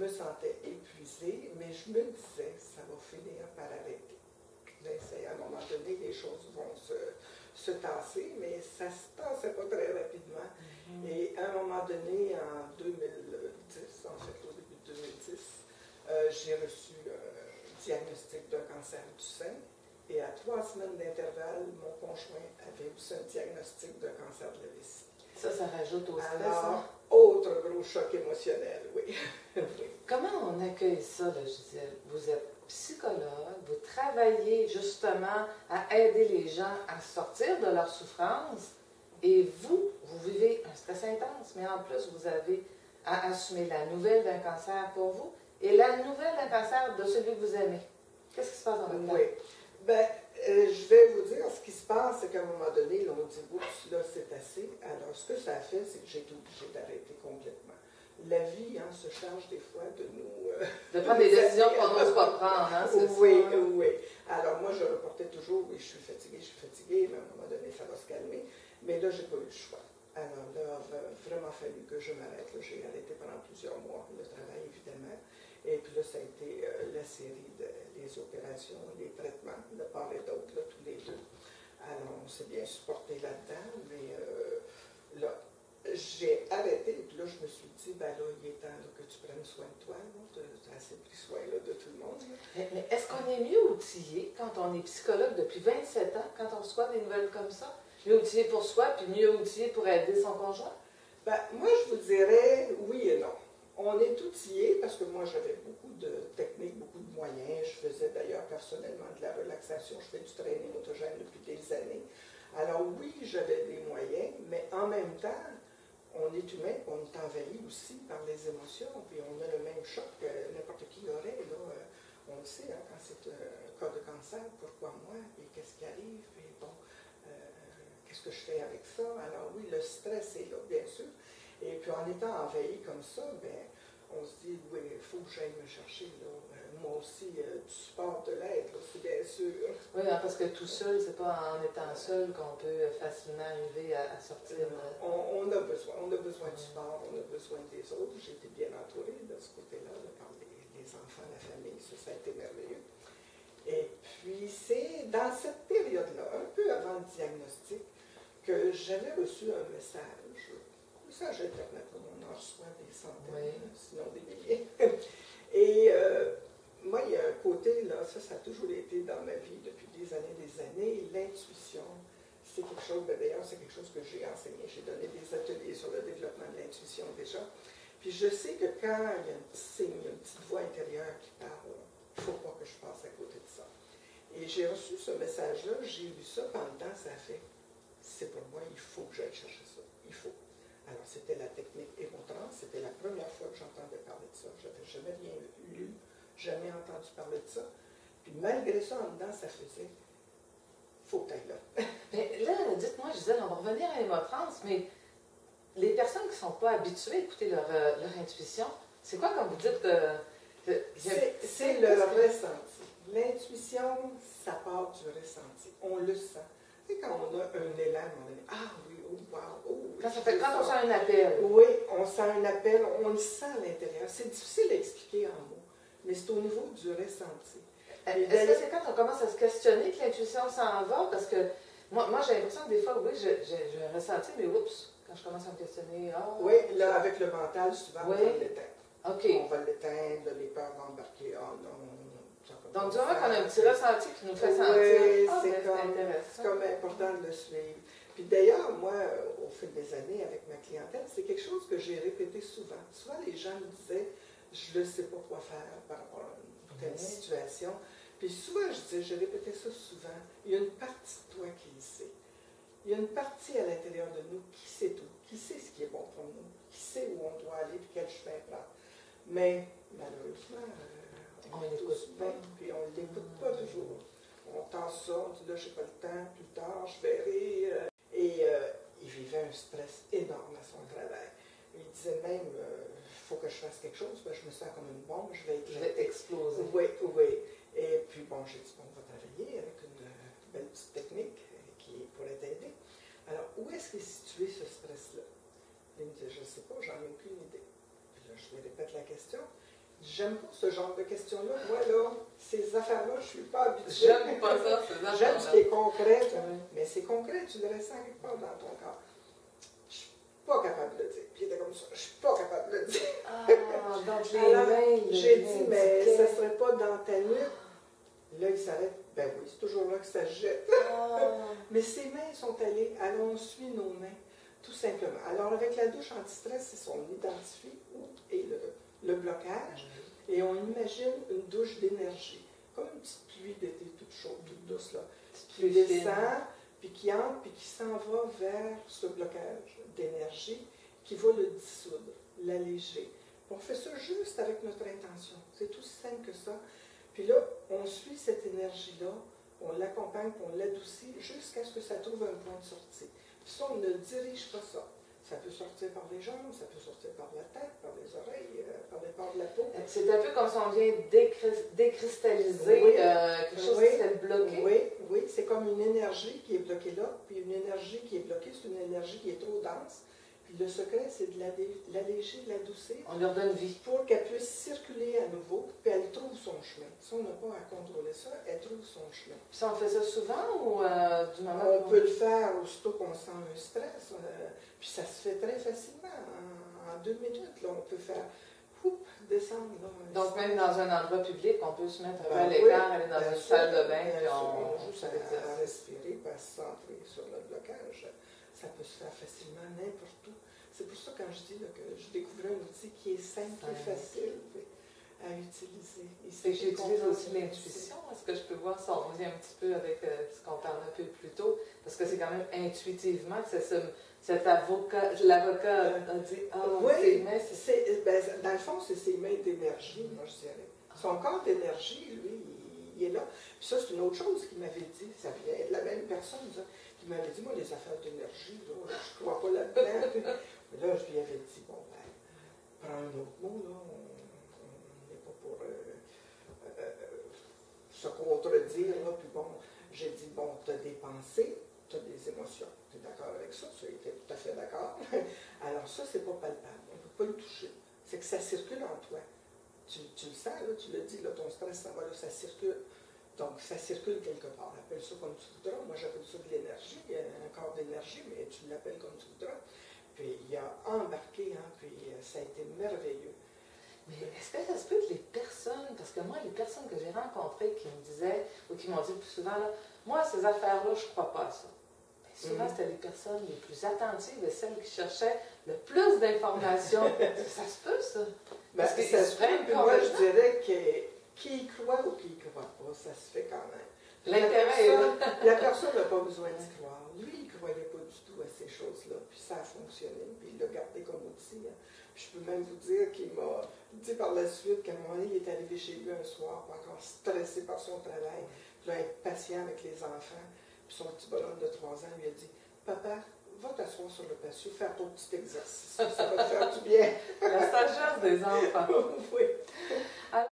me sentais épuisée, mais je me disais, ça va finir par arrêter. À un moment donné, les choses vont se tasser, mais ça ne se tassait pas très rapidement. Et à un moment donné, en 2010, en fait au début de 2010, j'ai reçu un diagnostic d'un cancer du sein. Et à 3 semaines d'intervalle, mon conjoint avait aussi un diagnostic d'un cancer de la vessie. Ça rajoute au stress. Alors, autre gros choc émotionnel, oui. Oui. Comment on accueille ça, là, Gisèle? Vous êtes psychologue, vous travaillez justement à aider les gens à sortir de leur souffrance, et vous vivez un stress intense, mais en plus, vous avez à assumer la nouvelle d'un cancer pour vous et la nouvelle d'un cancer de celui que vous aimez. Qu'est-ce qui se passe dans votre Oui. Bien, je vais vous dire, ce qui se passe, c'est qu'à un moment donné, là, on dit, oups, là, c'est assez. Alors, ce que ça a fait, c'est que j'ai été obligée d'arrêter complètement. La vie se charge des fois de nous... de prendre des décisions qu'on n'ose pas prendre, hein, c'est oui, ça? Oui. Alors, moi, je reportais toujours, oui, je suis fatiguée, mais à un moment donné, ça va se calmer. Mais là, je n'ai pas eu le choix. Alors là, il a vraiment fallu que je m'arrête. J'ai arrêté pendant plusieurs mois le travail, évidemment. Et puis là, ça a été la série des opérations, les traitements, de part et d'autre, tous les deux. Alors, on s'est bien supporté là-dedans, mais là, j'ai arrêté, et puis là, je me suis dit, ben là, il est temps là, que tu prennes soin de toi, tu as assez pris soin là, de tout le monde. Mais est-ce qu'on est mieux outillé quand on est psychologue depuis 27 ans, quand on reçoit des nouvelles comme ça? Mieux outillé pour soi, puis mieux outillé pour aider son conjoint? Ben, moi, je vous dirais oui et non. On est outillé parce que moi, j'avais beaucoup de techniques, beaucoup de moyens. Je faisais d'ailleurs personnellement de la relaxation. Je fais du training autogène depuis des années. Alors oui, j'avais des moyens, mais en même temps, on est humain, on est envahi aussi par les émotions, puis on a le même choc que n'importe qui aurait. Là, on le sait, quand c'est un cas de cancer, pourquoi moi, et qu'est-ce qui arrive, et bon, qu'est-ce que je fais avec ça? Alors oui, le stress est là, bien sûr. Et puis en étant envahi comme ça, ben, on se dit, oui, il faut que j'aille me chercher, là, moi aussi, du support, de l'aide, c'est bien sûr. Oui, parce que tout seul, c'est pas en étant seul qu'on peut facilement arriver à sortir. On a besoin de support, on a besoin des autres. J'ai été bien entourée de ce côté-là, par les enfants, la famille, ça a été merveilleux. Et puis, c'est dans cette période-là, un peu avant le diagnostic, que j'avais reçu un message Internet, on en reçoit des centaines, sinon des milliers. Et moi, il y a un côté, là, ça a toujours été dans ma vie depuis des années, l'intuition. C'est quelque chose, d'ailleurs, c'est quelque chose que j'ai enseigné. J'ai donné des ateliers sur le développement de l'intuition déjà. Puis je sais que quand il y a un petit signe, une petite voix intérieure qui parle, il ne faut pas que je passe à côté de ça. Et j'ai reçu ce message-là, j'ai lu ça, pendant le temps, ça a fait, c'est pour moi, il faut que j'aille chercher ça, il faut. Alors c'était la technique Hémotrans, c'était la première fois que j'entendais parler de ça. Je n'avais jamais rien lu, jamais entendu parler de ça. Puis malgré ça, en dedans, ça faisait, faut que tu ailles là. Mais là, dites-moi, Gisèle, on va revenir à Hémotrans, mais les personnes qui ne sont pas habituées à écouter leur intuition, c'est quoi quand vous dites que c'est le ressenti. L'intuition, ça part du ressenti. On le sent. Tu sais, quand on a un élan, on dit « Ah oui, oh wow, oh oui. » Quand on sent un appel. Oui, on sent un appel, on le sent à l'intérieur. C'est difficile à expliquer en mots, mais c'est au niveau du ressenti. Est-ce que c'est quand on commence à se questionner que l'intuition s'en va? Parce que moi j'ai l'impression que des fois, oui, j'ai un ressenti, mais oups, quand je commence à me questionner, oui, là, avec le mental, souvent, on va l'éteindre. OK. On va l'éteindre, les peurs vont embarquer. Oh non. Donc, du moment qu'on a un petit ressenti qui nous fait sentir, c'est comme important de le suivre. Puis d'ailleurs, moi, au fil des années, avec ma clientèle, c'est quelque chose que j'ai répété souvent. Souvent, les gens me disaient, je ne sais pas quoi faire par rapport à une telle situation. Puis souvent, je répétais ça souvent, il y a une partie de toi qui le sait. Il y a une partie à l'intérieur de nous qui sait tout, qui sait ce qui est bon pour nous, qui sait où on doit aller, puis quel chemin prendre. Mais, malheureusement, on l'écoute pas, puis on ne l'écoute pas toujours. On tend ça, on dit là, je n'ai pas le temps, plus tard, je verrai. Et il vivait un stress énorme à son travail. Il disait même, il faut que je fasse quelque chose, ben, je me sens comme une bombe, je vais exploser. Oui, oui. Et puis, bon, j'ai dit, bon, on va travailler avec une belle petite technique qui pourrait t'aider. Alors, où est-ce qu'est situé ce stress-là? Il me dit, je ne sais pas, j'en ai aucune idée. Puis là, je lui répète la question. J'aime pas ce genre de questions-là. Moi, là, ces affaires-là, je suis pas habituée. J'aime pas ça, ces affaires-là. J'aime ce qui est concret, Oui. mais c'est concret, tu le ressens quelque part dans ton corps. Je suis pas capable de le dire. Puis il était comme ça, je suis pas capable de le dire. Ah, donc les Alors, mains, j'ai dit, mais indiquaient. ça serait pas dans ta nuque. Là, il s'arrête. Ben oui, c'est toujours là que ça se jette. Ah. Mais ses mains sont allées, alors on suit nos mains, tout simplement. Alors, avec la douche anti-stress, c'est on identifie où est le blocage et on imagine une douche d'énergie, comme une petite pluie d'été toute chaude, toute douce, là, qui descend, puis qui entre, puis qui s'en va vers ce blocage d'énergie qui va le dissoudre, l'alléger. On fait ça juste avec notre intention. C'est aussi simple que ça. Puis là, on suit cette énergie-là, on l'accompagne, on l'adoucit jusqu'à ce que ça trouve un point de sortie. Puis ça, on ne dirige pas ça. Ça peut sortir par les jambes, ça peut sortir par la tête, par les oreilles, par les pores de la peau. C'est un peu comme si on vient décristalliser Oui. quelque chose qui s'est bloqué. Oui, oui, c'est comme une énergie qui est bloquée là, puis une énergie qui est bloquée, c'est une énergie qui est trop dense. Puis le secret, c'est de l'alléger, de l'adoucir. On leur donne vie. Pour qu'elle puisse circuler à nouveau, puis elle trouve son chemin. Si on n'a pas à contrôler ça, elle trouve son chemin. Puis ça, on fait ça souvent ou du moment On peut le faire aussitôt qu'on sent un stress, puis ça se fait très facilement. En 2 minutes, là, on peut faire descendre. Là, donc même dans un endroit public, on peut se mettre un peu à oui, l'écart, aller dans une sûr, salle de bain, bien puis sûr, on juste fait l'exercice. à respirer, puis à se centrer sur le blocage. Ça peut se faire facilement n'importe où. C'est pour ça quand je dis là, que je découvrais un outil qui est simple, qui est facile à utiliser. Et j'utilise aussi l'intuition. Est-ce que je peux voir si on revient un petit peu avec ce qu'on parlait un peu plus tôt? Parce que c'est quand même intuitivement que cet avocat, l'avocat a dit « Ah, oui, ses mains, ben, dans le fond, c'est ses mains d'énergie, moi je dirais. Son corps d'énergie, lui, il est là. Puis ça, c'est une autre chose qu'il m'avait dit. Ça vient de la même personne, ça, qui m'avait dit, moi, les affaires d'énergie, là, je ne crois pas là-dedans. Puis, mais là, je lui avais dit, bon, ben, prends un autre mot, là, on n'est pas pour se contredire, là. Puis bon, j'ai dit, bon, tu as des pensées, tu as des émotions. Tu es d'accord avec ça? Tu étais tout à fait d'accord. Alors ça, c'est pas palpable. On ne peut pas le toucher. C'est que ça circule en toi. Tu le sens, là, tu le dis, là, ton stress, ça va, là, ça circule. Donc, ça circule quelque part. Appelle ça comme tu voudras. Moi, j'appelle ça de l'énergie, un corps d'énergie, mais tu l'appelles comme tu voudras. Puis, il a embarqué, hein, puis ça a été merveilleux. Mais est-ce que ça se peut que les personnes, parce que moi, les personnes que j'ai rencontrées qui me disaient, ou qui m'ont dit plus souvent, là, moi, ces affaires-là, je ne crois pas à ça. Mais souvent, c'était les personnes les plus attentives et celles qui cherchaient le plus d'informations. Ça se peut, ça? Ben, Parce que ça se fait, puis moi, je dirais que qui y croit ou qui y croit pas, ça se fait quand même. L'intérêt est là. La personne n'a pas besoin d'y croire. Lui, il ne croyait pas du tout à ces choses-là. Puis ça a fonctionné. Puis il l'a gardé comme outil. Hein. Puis je peux même vous dire qu'il m'a dit par la suite qu'à un moment donné, il est arrivé chez lui un soir, pas encore stressé par son travail. Puis là, être patient avec les enfants. Puis son petit bonhomme de 3 ans lui a dit, « Papa, va t'asseoir sur le patio, faire ton petit exercice. Ça va te faire du bien. » La sagesse des enfants. Oui. Alors,